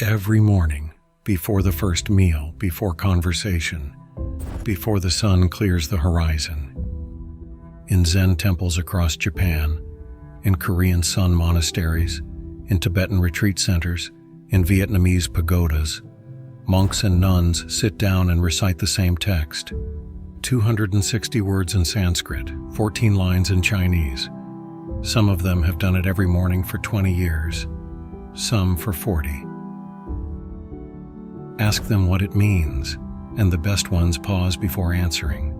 Every morning, before the first meal, before conversation, before the sun clears the horizon. In Zen temples across Japan, in Korean sun monasteries, in Tibetan retreat centers, in Vietnamese pagodas, monks and nuns sit down and recite the same text. 260 words in Sanskrit, 14 lines in Chinese. Some of them have done it every morning for 20 years, some for 40. Ask them what it means, and the best ones pause before answering,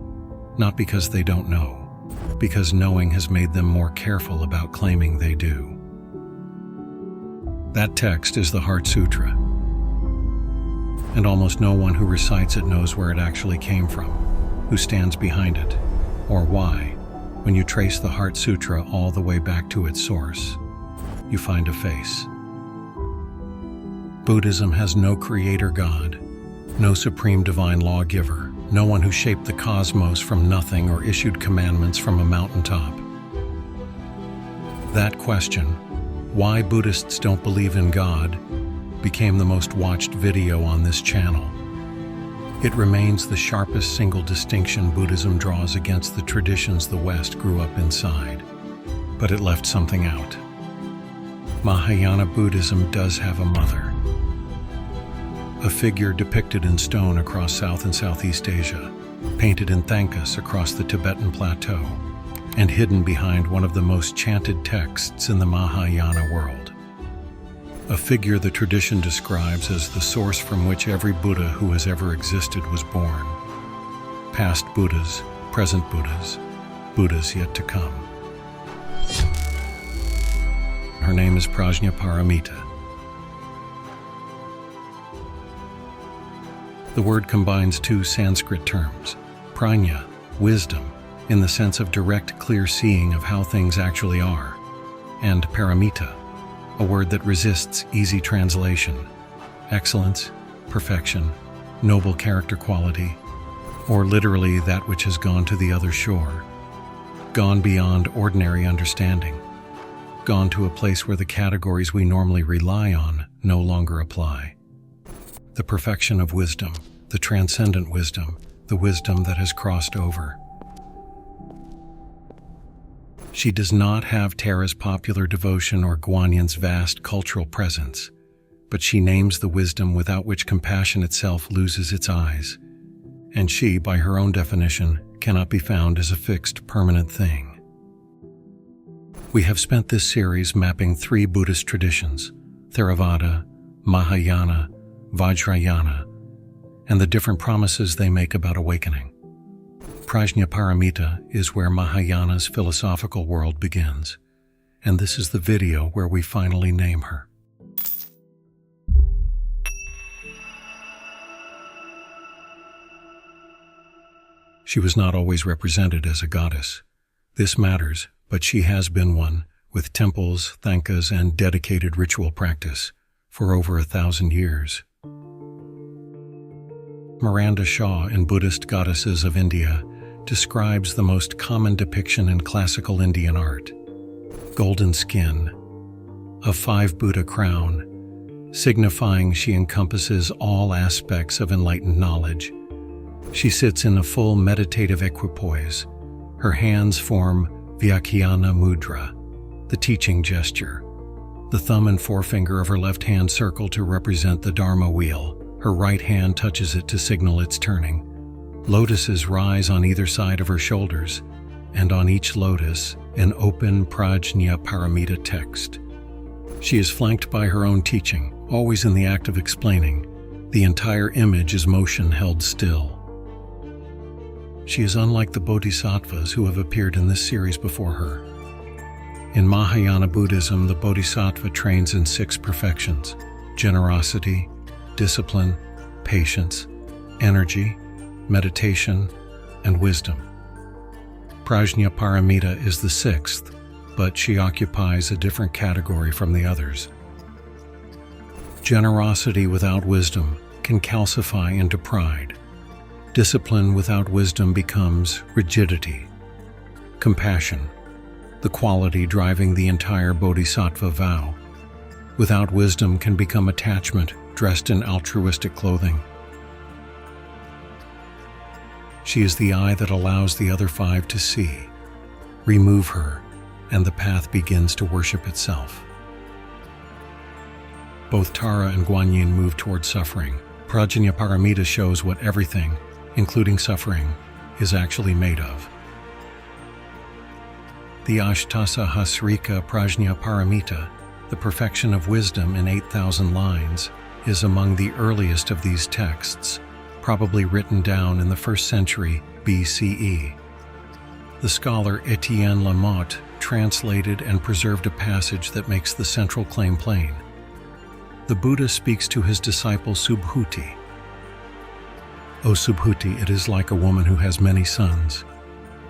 not because they don't know, because knowing has made them more careful about claiming they do. That text is the Heart Sutra, and almost no one who recites it knows where it actually came from, who stands behind it, or why. When you trace the Heart Sutra all the way back to its source, you find a face. Buddhism has no creator God, no supreme divine lawgiver, no one who shaped the cosmos from nothing or issued commandments from a mountaintop. That question, why Buddhists don't believe in God, became the most watched video on this channel. It remains the sharpest single distinction Buddhism draws against the traditions the West grew up inside. But it left something out. Mahayana Buddhism does have a mother. A figure depicted in stone across South and Southeast Asia, painted in thankas across the Tibetan plateau, and hidden behind one of the most chanted texts in the Mahayana world. A figure the tradition describes as the source from which every Buddha who has ever existed was born. Past Buddhas, present Buddhas, Buddhas yet to come. Her name is Prajnaparamita. The word combines two Sanskrit terms, prajna, wisdom, in the sense of direct, clear seeing of how things actually are, and paramita, a word that resists easy translation, excellence, perfection, noble character quality, or literally that which has gone to the other shore, gone beyond ordinary understanding, gone to a place where the categories we normally rely on no longer apply. The perfection of wisdom, the transcendent wisdom, the wisdom that has crossed over. She does not have Tara's popular devotion or Guanyan's vast cultural presence, but she names the wisdom without which compassion itself loses its eyes, and she, by her own definition, cannot be found as a fixed, permanent thing. We have spent this series mapping 3 Buddhist traditions, Theravada, Mahayana, Vajrayana, and the different promises they make about awakening. Prajnaparamita is where Mahayana's philosophical world begins, and this is the video where we finally name her. She was not always represented as a goddess. This matters, but she has been one, with temples, thankas, and dedicated ritual practice, for over 1,000 years. Miranda Shaw in Buddhist Goddesses of India describes the most common depiction in classical Indian art. Golden skin, a 5 Buddha crown, signifying she encompasses all aspects of enlightened knowledge. She sits in a full meditative equipoise. Her hands form Vyakhyana Mudra, the teaching gesture. The thumb and forefinger of her left hand circle to represent the Dharma wheel. Her right hand touches it to signal its turning. Lotuses rise on either side of her shoulders, and on each lotus, an open Prajnaparamita text. She is flanked by her own teaching, always in the act of explaining. The entire image is motion held still. She is unlike the bodhisattvas who have appeared in this series before her. In Mahayana Buddhism, the bodhisattva trains in 6 perfections: generosity, discipline, patience, energy, meditation, and wisdom. Prajnaparamita is the 6th, but she occupies a different category from the others. Generosity without wisdom can calcify into pride. Discipline without wisdom becomes rigidity. Compassion, the quality driving the entire bodhisattva vow, without wisdom can become attachment dressed in altruistic clothing. She is the eye that allows the other five to see. Remove her, and the path begins to worship itself. Both Tara and Guanyin move toward suffering. Prajnaparamita shows what everything, including suffering, is actually made of. The Ashtasahasrika Prajnaparamita, the perfection of wisdom in 8,000 lines, is among the earliest of these texts, probably written down in the 1st century BCE. The scholar Etienne Lamotte translated and preserved a passage that makes the central claim plain. The Buddha speaks to his disciple Subhuti. O Subhuti, it is like a woman who has many sons.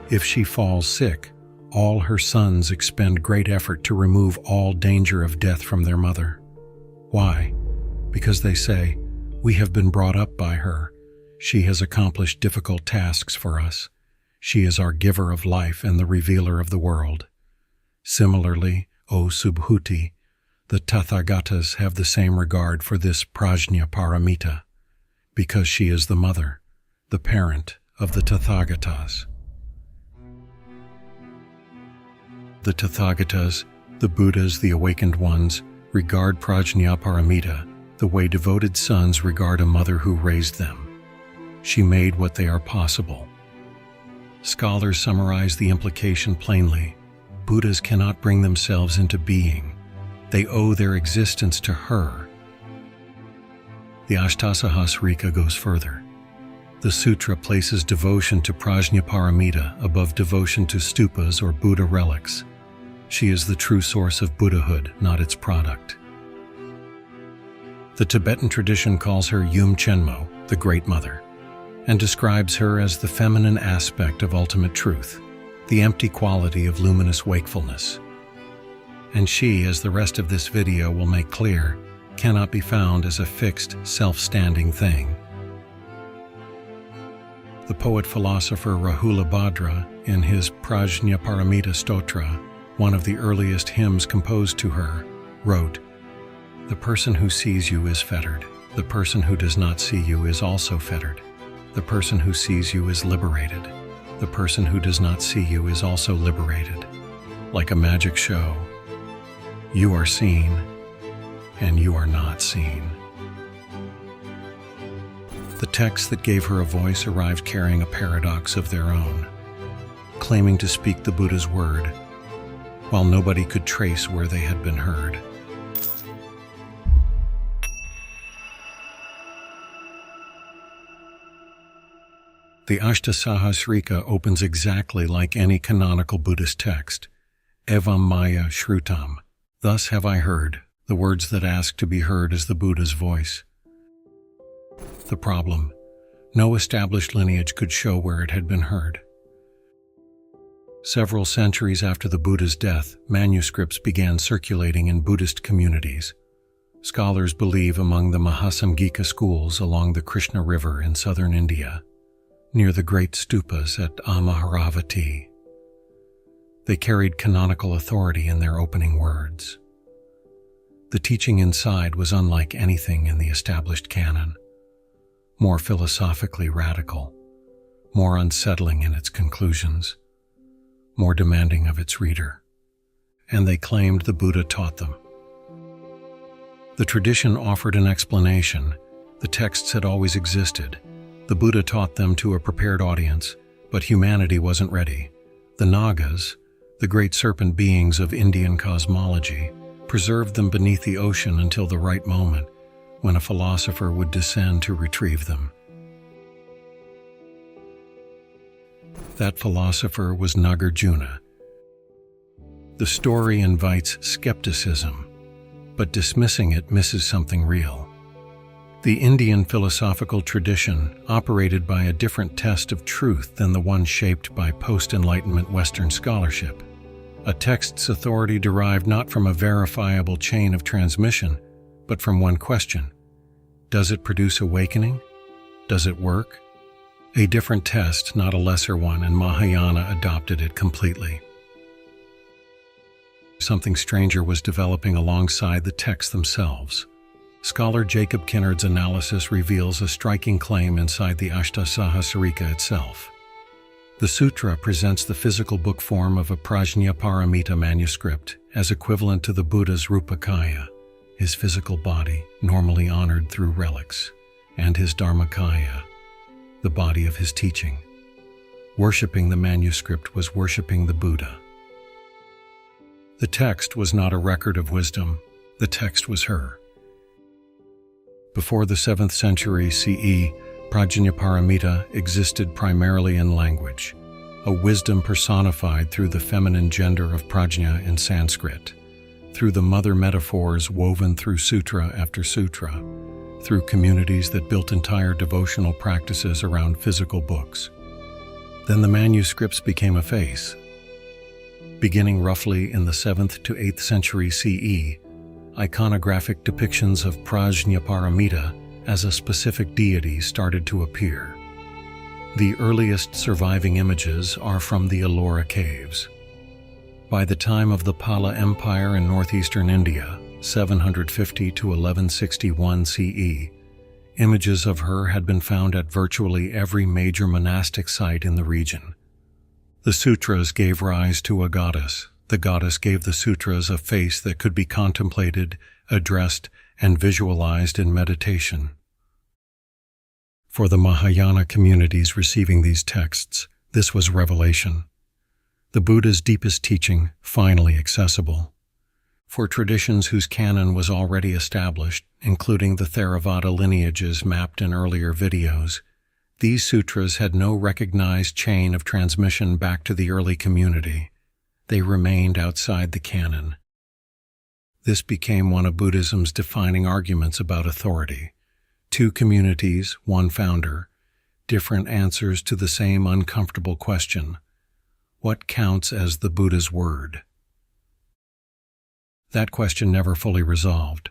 If she falls sick, all her sons expend great effort to remove all danger of death from their mother. Why? Because they say, "We have been brought up by her. She has accomplished difficult tasks for us. She is our giver of life and the revealer of the world." Similarly, O Subhuti, the Tathagatas have the same regard for this Prajnaparamita, because she is the mother, the parent of the Tathagatas. The Tathagatas, the Buddhas, the awakened ones, regard Prajnaparamita the way devoted sons regard a mother who raised them. She made what they are possible. Scholars summarize the implication plainly. Buddhas cannot bring themselves into being. They owe their existence to her. The Ashtasahasrika goes further. The sutra places devotion to Prajnaparamita above devotion to stupas or Buddha relics. She is the true source of Buddhahood, not its product. The Tibetan tradition calls her Yum Chenmo, the Great Mother, and describes her as the feminine aspect of ultimate truth, the empty quality of luminous wakefulness. And she, as the rest of this video will make clear, cannot be found as a fixed, self-standing thing. The poet-philosopher Rahula Bhadra, in his Prajnaparamita Stotra, one of the earliest hymns composed to her, wrote, "The person who sees you is fettered. The person who does not see you is also fettered. The person who sees you is liberated. The person who does not see you is also liberated. Like a magic show, you are seen, and you are not seen." The texts that gave her a voice arrived carrying a paradox of their own, claiming to speak the Buddha's word, while nobody could trace where they had been heard. The Ashtasahasrika opens exactly like any canonical Buddhist text. Evam Maya Shrutam. Thus have I heard, the words that ask to be heard as the Buddha's voice. The problem: no established lineage could show where it had been heard. Several centuries after the Buddha's death, manuscripts began circulating in Buddhist communities. Scholars believe among the Mahasamgika schools along the Krishna River in southern India, near the great stupas at Amaharavati. They carried canonical authority in their opening words. The teaching inside was unlike anything in the established canon, more philosophically radical, more unsettling in its conclusions, more demanding of its reader, and they claimed the Buddha taught them. The tradition offered an explanation. The texts had always existed. The Buddha taught them to a prepared audience, but humanity wasn't ready. The Nagas, the great serpent beings of Indian cosmology, preserved them beneath the ocean until the right moment, when a philosopher would descend to retrieve them. That philosopher was Nagarjuna. The story invites skepticism, but dismissing it misses something real. The Indian philosophical tradition operated by a different test of truth than the one shaped by post-Enlightenment Western scholarship. A text's authority derived not from a verifiable chain of transmission, but from one question: does it produce awakening? Does it work? A different test, not a lesser one, and Mahayana adopted it completely. Something stranger was developing alongside the texts themselves. Scholar Jacob Kinnard's analysis reveals a striking claim inside the Ashtasahasrika itself. The sutra presents the physical book form of a Prajnaparamita manuscript as equivalent to the Buddha's Rupakaya, his physical body, normally honored through relics, and his Dharmakaya, the body of his teaching. Worshipping the manuscript was worshipping the Buddha. The text was not a record of wisdom, the text was her. Before the 7th century CE, Prajnaparamita existed primarily in language, a wisdom personified through the feminine gender of prajna in Sanskrit, through the mother metaphors woven through sutra after sutra, through communities that built entire devotional practices around physical books. Then the manuscripts became a face. Beginning roughly in the 7th to 8th century CE, iconographic depictions of Prajnaparamita as a specific deity started to appear. The earliest surviving images are from the Ellora caves. By the time of the Pala Empire in northeastern India, 750 to 1161 CE, images of her had been found at virtually every major monastic site in the region. The sutras gave rise to a goddess. The goddess gave the sutras a face that could be contemplated, addressed, and visualized in meditation. For the Mahayana communities receiving these texts, this was revelation. The Buddha's deepest teaching, finally accessible. For traditions whose canon was already established, including the Theravada lineages mapped in earlier videos, these sutras had no recognized chain of transmission back to the early community. They remained outside the canon. This became one of Buddhism's defining arguments about authority. Two communities, one founder, different answers to the same uncomfortable question: what counts as the Buddha's word? That question never fully resolved.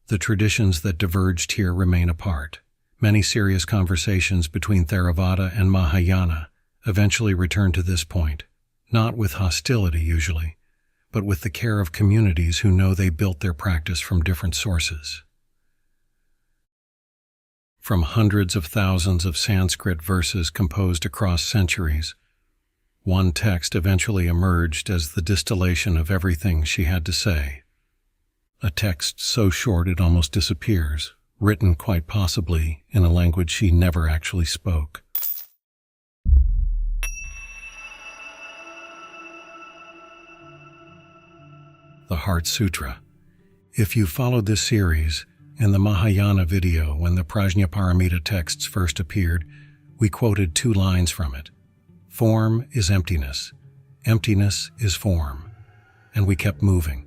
The traditions that diverged here remain apart. Many serious conversations between Theravada and Mahayana eventually return to this point, not with hostility usually, but with the care of communities who know they built their practice from different sources. From hundreds of thousands of Sanskrit verses composed across centuries, one text eventually emerged as the distillation of everything she had to say. A text so short it almost disappears, written quite possibly in a language she never actually spoke. The Heart Sutra. If you followed this series, in the Mahayana video when the Prajnaparamita texts first appeared, we quoted 2 lines from it. Form is emptiness. Emptiness is form. And we kept moving.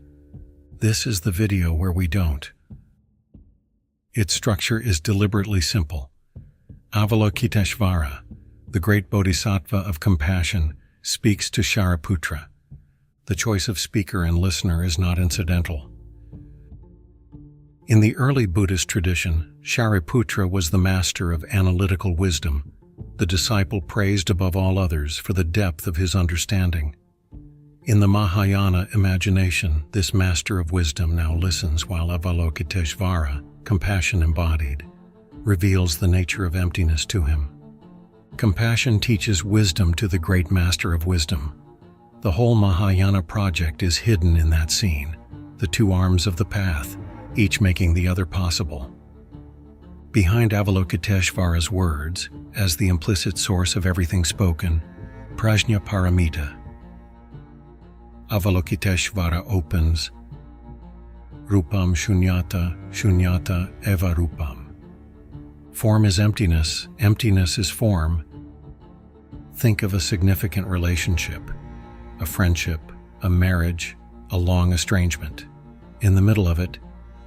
This is the video where we don't. Its structure is deliberately simple. Avalokiteshvara, the great bodhisattva of compassion, speaks to Shariputra. The choice of speaker and listener is not incidental. In the early Buddhist tradition, Shariputra was the master of analytical wisdom, the disciple praised above all others for the depth of his understanding. In the Mahayana imagination, this master of wisdom now listens while Avalokiteshvara, compassion embodied, reveals the nature of emptiness to him. Compassion teaches wisdom to the great master of wisdom. The whole Mahayana project is hidden in that scene, the 2 arms of the path, each making the other possible. Behind Avalokiteshvara's words, as the implicit source of everything spoken, Prajnaparamita. Avalokiteshvara opens, Rupam Sunyata, Sunyata eva Rupam. Form is emptiness, emptiness is form. Think of a significant relationship, a friendship, a marriage, a long estrangement. In the middle of it,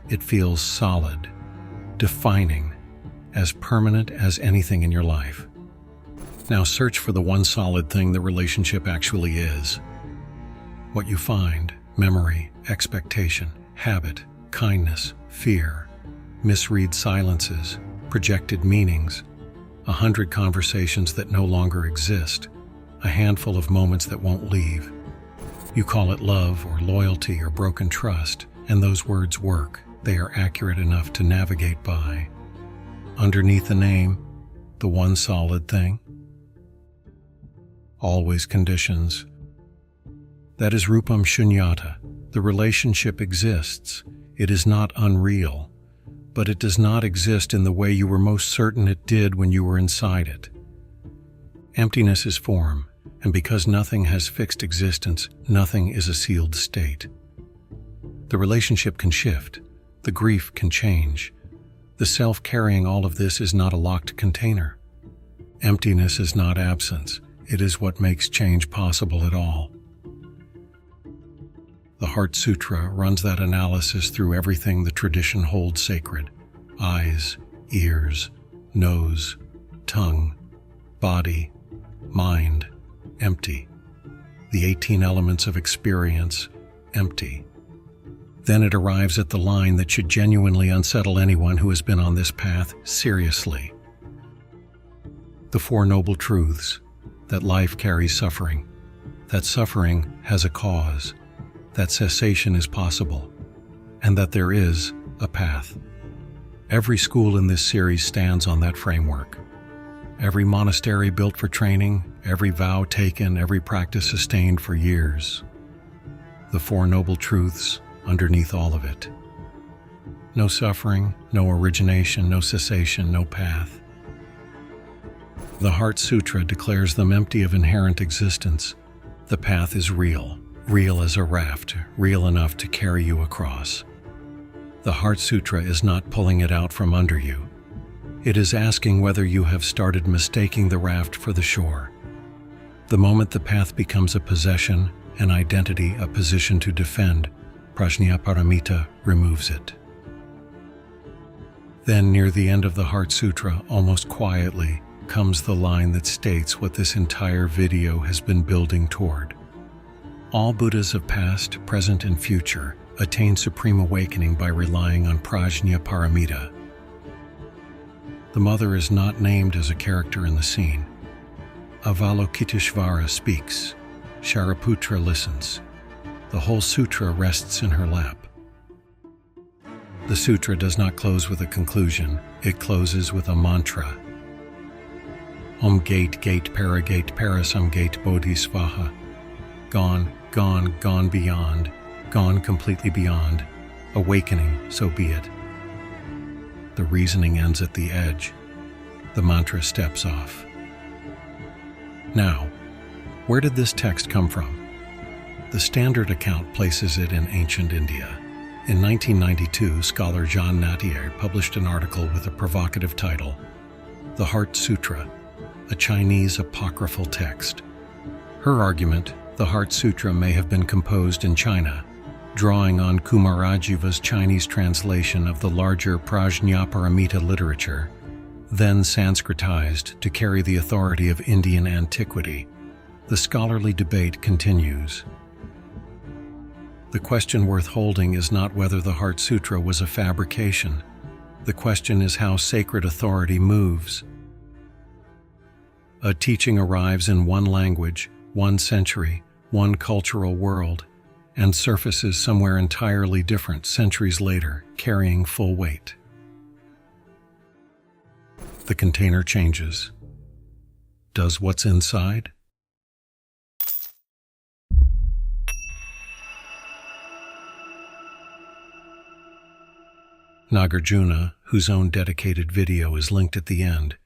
it feels solid, defining, as permanent as anything in your life. Now search for the one solid thing the relationship actually is. What you find: memory, expectation, habit, kindness, fear, misread silences, projected meanings, 100 conversations that no longer exist, a handful of moments that won't leave. You call it love or loyalty or broken trust, and those words work. they are accurate enough to navigate by. Underneath the name, the one solid thing, always conditions. That is Rupam Sunyata. The relationship exists. It is not unreal, but it does not exist in the way you were most certain it did when you were inside it. Emptiness is form, and because nothing has fixed existence, nothing is a sealed state. The relationship can shift. The grief can change. The self carrying all of this is not a locked container. Emptiness is not absence. It is what makes change possible at all. The Heart Sutra runs that analysis through everything the tradition holds sacred: eyes, ears, nose, tongue, body, mind, empty. The 18 elements of experience, empty. Then it arrives at the line that should genuinely unsettle anyone who has been on this path seriously. The Four Noble Truths: that life carries suffering, that suffering has a cause, that cessation is possible, and that there is a path. Every school in this series stands on that framework. Every monastery built for training, every vow taken, every practice sustained for years. The Four Noble Truths underneath all of it. No suffering, no origination, no cessation, no path. The Heart Sutra declares them empty of inherent existence. The path is real, real as a raft, real enough to carry you across. The Heart Sutra is not pulling it out from under you. It is asking whether you have started mistaking the raft for the shore. The moment the path becomes a possession, an identity, a position to defend, Prajnaparamita removes it. Then, near the end of the Heart Sutra, almost quietly, comes the line that states what this entire video has been building toward. All Buddhas of past, present, and future attain supreme awakening by relying on Prajnaparamita. The mother is not named as a character in the scene. Avalokiteshvara speaks. Shariputra listens. The whole sutra rests in her lap. The sutra does not close with a conclusion. It closes with a mantra. Om Gate Gate Parasam Gate Bodhisvaha. Gone, gone, gone beyond, gone completely beyond. Awakening, so be it. The reasoning ends at the edge. The mantra steps off. Now, where did this text come from? The standard account places it in ancient India. In 1992, scholar Jean Nattier published an article with a provocative title, The Heart Sutra, a Chinese apocryphal text. Her argument, the Heart Sutra may have been composed in China, drawing on Kumarajiva's Chinese translation of the larger Prajnaparamita literature, then Sanskritized to carry the authority of Indian antiquity. The scholarly debate continues. The question worth holding is not whether the Heart Sutra was a fabrication. The question is how sacred authority moves. A teaching arrives in one language, one century, one cultural world, and surfaces somewhere entirely different centuries later, carrying full weight. The container changes. Does what's inside? Nagarjuna, whose own dedicated video is linked at the end,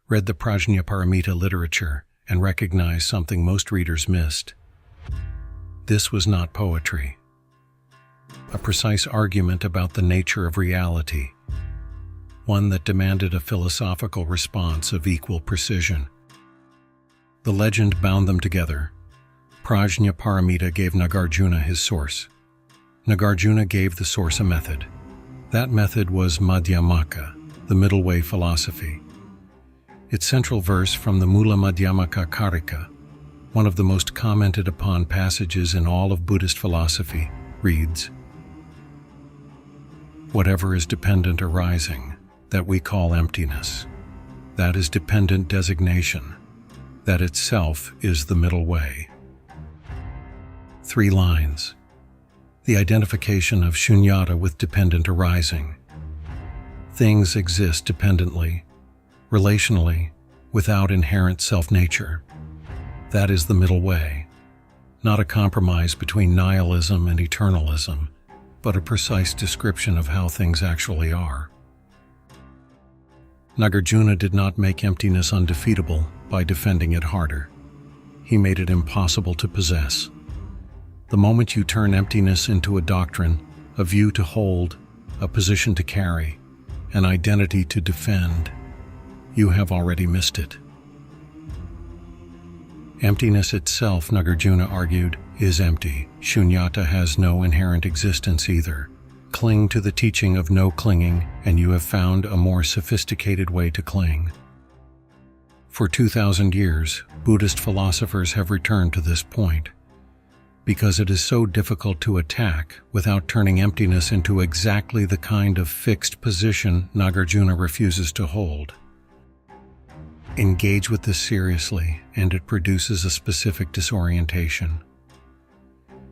read the Prajnaparamita literature and recognized something most readers missed. This was not poetry. A precise argument about the nature of reality, one that demanded a philosophical response of equal precision. The legend bound them together. Prajnaparamita gave Nagarjuna his source. Nagarjuna gave the source a method. That method was Madhyamaka, the middle way philosophy. Its central verse from the Mula Madhyamaka Karika, one of the most commented upon passages in all of Buddhist philosophy, reads, "Whatever is dependent arising, that we call emptiness, that is dependent designation, that itself is the middle way." 3 lines. the identification of Sunyata with dependent arising. Things exist dependently, relationally, without inherent self-nature. That is the middle way, not a compromise between nihilism and eternalism, but a precise description of how things actually are. Nagarjuna did not make emptiness undefeatable by defending it harder. He made it impossible to possess. The moment you turn emptiness into a doctrine, a view to hold, a position to carry, an identity to defend, you have already missed it. Emptiness itself, Nagarjuna argued, is empty. Sunyata has no inherent existence either. Cling to the teaching of no clinging, and you have found a more sophisticated way to cling. For 2,000 years, Buddhist philosophers have returned to this point. Because it is so difficult to attack without turning emptiness into exactly the kind of fixed position Nagarjuna refuses to hold. Engage with this seriously, and it produces a specific disorientation.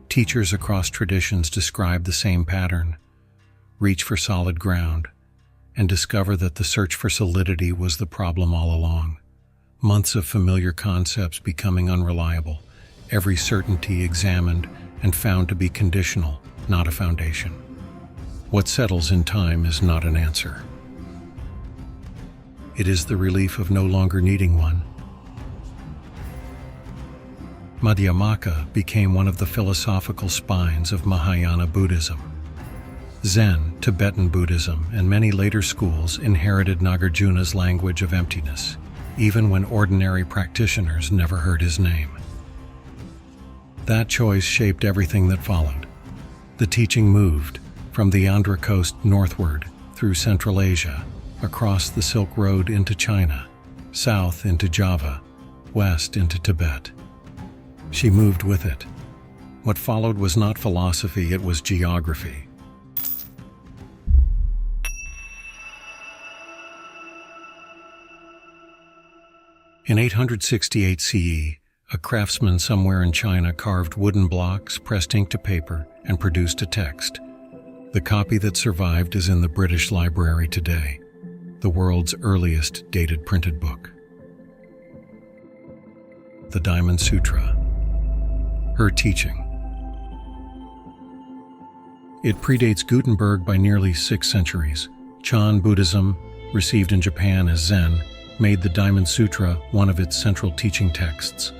Teachers across traditions describe the same pattern. Reach for solid ground, and discover that the search for solidity was the problem all along. Months of familiar concepts becoming unreliable, every certainty examined and found to be conditional, not a foundation. What settles in time is not an answer. It is the relief of no longer needing one. Madhyamaka became one of the philosophical spines of Mahayana Buddhism. Zen, Tibetan Buddhism, and many later schools inherited Nagarjuna's language of emptiness, even when ordinary practitioners never heard his name. That choice shaped everything that followed. The teaching moved from the Andhra coast northward through Central Asia, across the Silk Road into China, south into Java, west into Tibet. She moved with it. What followed was not philosophy, it was geography. In 868 CE, a craftsman somewhere in China carved wooden blocks, pressed ink to paper, and produced a text. The copy that survived is in the British Library today, the world's earliest dated printed book. The Diamond Sutra. Her teaching. It predates Gutenberg by nearly 6 centuries. Chan Buddhism, received in Japan as Zen, made the Diamond Sutra one of its central teaching texts.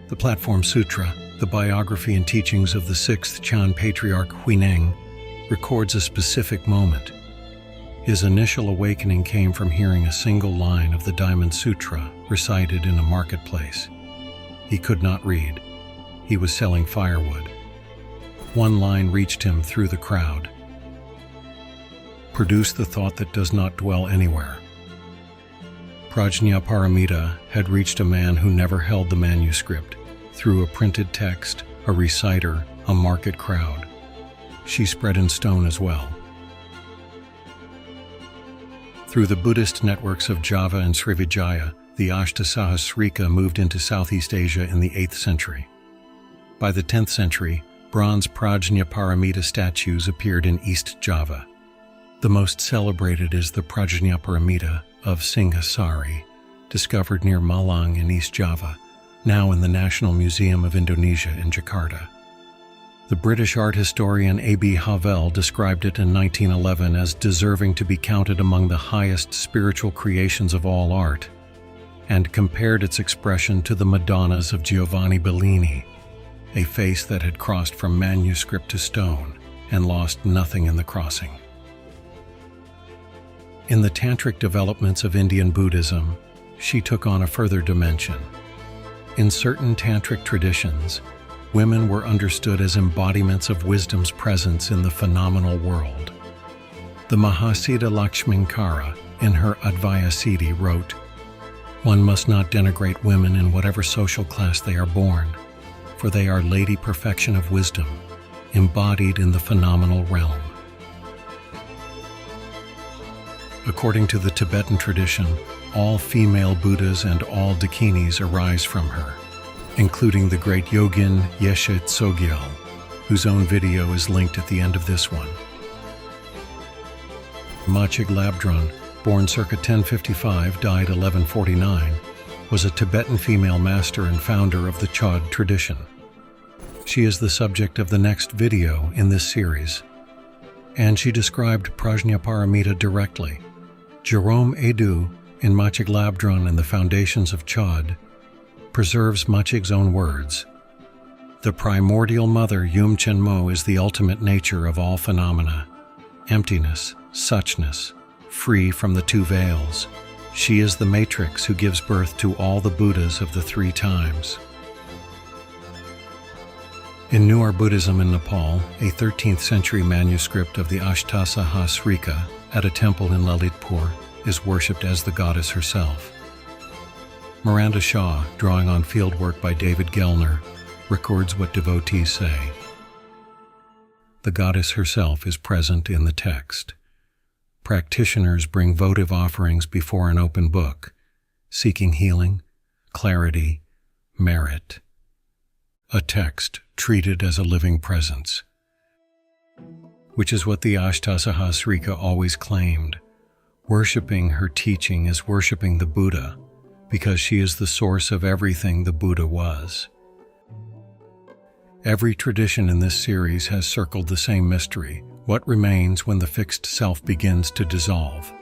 The Platform Sutra, the biography and teachings of the 6th Chan patriarch Huineng, records a specific moment. His initial awakening came from hearing a single line of the Diamond Sutra recited in a marketplace. He could not read. He was selling firewood. One line reached him through the crowd. Produce the thought that does not dwell anywhere. Prajnaparamita had reached a man who never held the manuscript, through a printed text, a reciter, a market crowd. She spread in stone as well. Through the Buddhist networks of Java and Srivijaya, the Ashtasahasrika moved into Southeast Asia in the 8th century. By the 10th century, bronze Prajnaparamita statues appeared in East Java. The most celebrated is the Prajnaparamita of Singhasari, discovered near Malang in East Java, now in the National Museum of Indonesia in Jakarta. The British art historian A.B. Havell described it in 1911 as deserving to be counted among the highest spiritual creations of all art, and compared its expression to the Madonnas of Giovanni Bellini, a face that had crossed from manuscript to stone and lost nothing in the crossing. In the tantric developments of Indian Buddhism, she took on a further dimension. In certain tantric traditions, women were understood as embodiments of wisdom's presence in the phenomenal world. The Mahasiddha Lakshminkara, in her Advaya Siddhi, wrote, "One must not denigrate women in whatever social class they are born, for they are lady perfection of wisdom, embodied in the phenomenal realm." According to the Tibetan tradition, all female Buddhas and all Dakinis arise from her, including the great Yogin Yeshe Tsogyal, whose own video is linked at the end of this one. Machig Labdrön, born circa 1055, died 1149, was a Tibetan female master and founder of the Chod tradition. She is the subject of the next video in this series, and she described Prajnaparamita directly. Jerome Edu, in Machig Labdrön and the Foundations of Chod, preserves Machig's own words. The primordial mother Yum Chenmo is the ultimate nature of all phenomena, emptiness, suchness, free from the two veils. She is the matrix who gives birth to all the Buddhas of the three times. In Nāgārjuna Buddhism in Nepal, a 13th century manuscript of the Ashtasahasrika at a temple in Lalitpur is worshipped as the goddess herself. Miranda Shaw, drawing on fieldwork by David Gellner, records what devotees say. The goddess herself is present in the text. Practitioners bring votive offerings before an open book, seeking healing, clarity, merit. A text treated as a living presence, which is what the Ashtasahasrika always claimed. Worshipping her teaching is worshipping the Buddha, because she is the source of everything the Buddha was. Every tradition in this series has circled the same mystery: what remains when the fixed self begins to dissolve?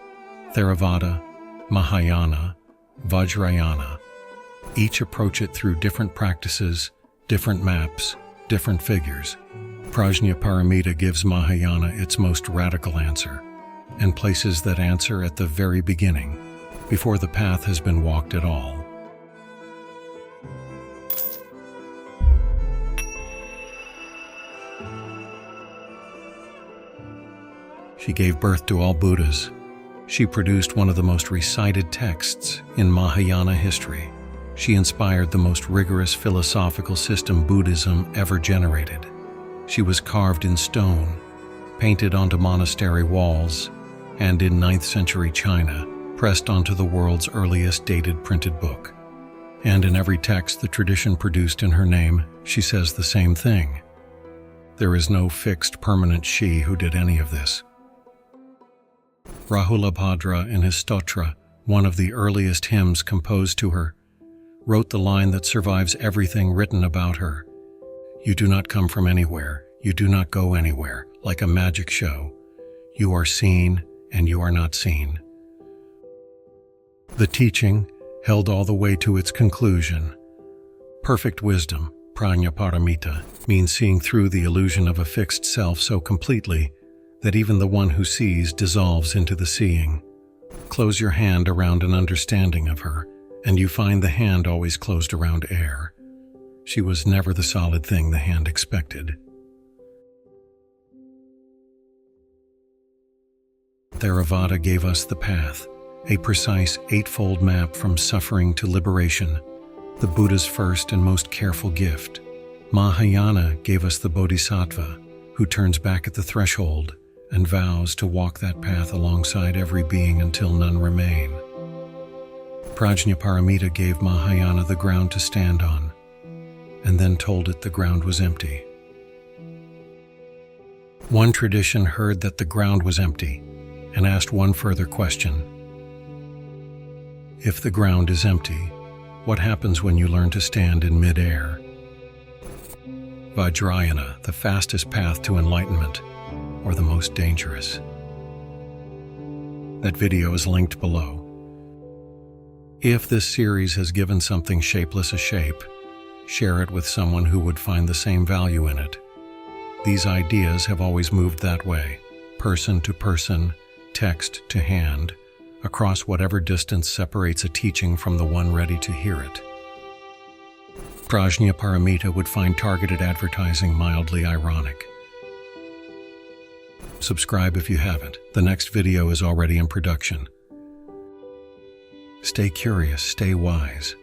Theravada, Mahayana, Vajrayana. Each approach it through different practices, different maps, different figures. Prajnaparamita gives Mahayana its most radical answer, and places that answer at the very beginning, before the path has been walked at all. She gave birth to all Buddhas. She produced one of the most recited texts in Mahayana history. She inspired the most rigorous philosophical system Buddhism ever generated. She was carved in stone, painted onto monastery walls, and in 9th century China, pressed onto the world's earliest dated printed book. And in every text the tradition produced in her name, she says the same thing. There is no fixed permanent she who did any of this. Rahulabhadra, in his Stotra, one of the earliest hymns composed to her, wrote the line that survives everything written about her. You do not come from anywhere, you do not go anywhere, like a magic show. You are seen and you are not seen. The teaching held all the way to its conclusion. Perfect wisdom, Prajnaparamita, means seeing through the illusion of a fixed self so completely that even the one who sees dissolves into the seeing. Close your hand around an understanding of her, and you find the hand always closed around air. She was never the solid thing the hand expected. Theravada gave us the path, a precise eightfold map from suffering to liberation, the Buddha's first and most careful gift. Mahayana gave us the Bodhisattva, who turns back at the threshold and vows to walk that path alongside every being until none remain. Prajnaparamita gave Mahayana the ground to stand on, and then told it the ground was empty. One tradition heard that the ground was empty and asked one further question. If the ground is empty, what happens when you learn to stand in mid-air? Vajrayana, the fastest path to enlightenment, or the most dangerous? That video is linked below. If this series has given something shapeless a shape, share it with someone who would find the same value in it. These ideas have always moved that way, person to person, text to hand, across whatever distance separates a teaching from the one ready to hear it. Prajnaparamita would find targeted advertising mildly ironic. Subscribe if you haven't. The next video is already in production. Stay curious, stay wise.